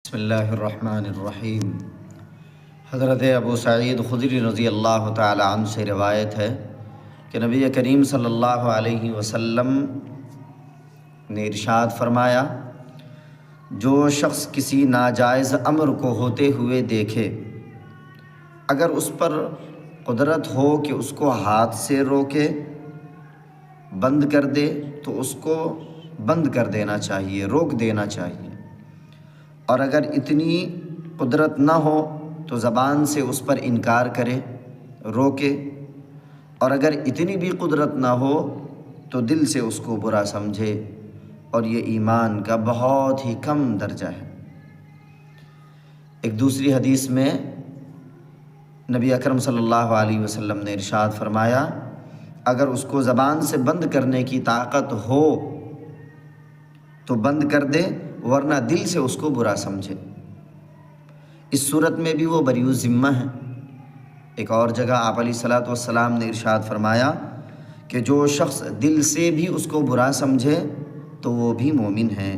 بسم اللہ الرحمن الرحیم۔ حضرت ابو سعید خدری رضی اللہ تعالی عنہ سے روایت ہے کہ نبی کریم صلی اللہ علیہ وسلم نے ارشاد فرمایا، جو شخص کسی ناجائز امر کو ہوتے ہوئے دیکھے، اگر اس پر قدرت ہو کہ اس کو ہاتھ سے روکے، بند کر دے، تو اس کو بند کر دینا چاہیے، روک دینا چاہیے، اور اگر اتنی قدرت نہ ہو تو زبان سے اس پر انکار کرے، روکے، اور اگر اتنی بھی قدرت نہ ہو تو دل سے اس کو برا سمجھے، اور یہ ایمان کا بہت ہی کم درجہ ہے۔ ایک دوسری حدیث میں نبی اکرم صلی اللہ علیہ وسلم نے ارشاد فرمایا، اگر اس کو زبان سے بند کرنے کی طاقت ہو تو بند کر دے، ورنہ دل سے اس کو برا سمجھے۔ اس صورت میں بھی وہ بریء الذمہ ہیں۔ ایک اور جگہ آپ علیہ الصلوۃ والسلام نے ارشاد فرمایا کہ جو شخص دل سے بھی اس کو برا سمجھے تو وہ بھی مومن ہیں۔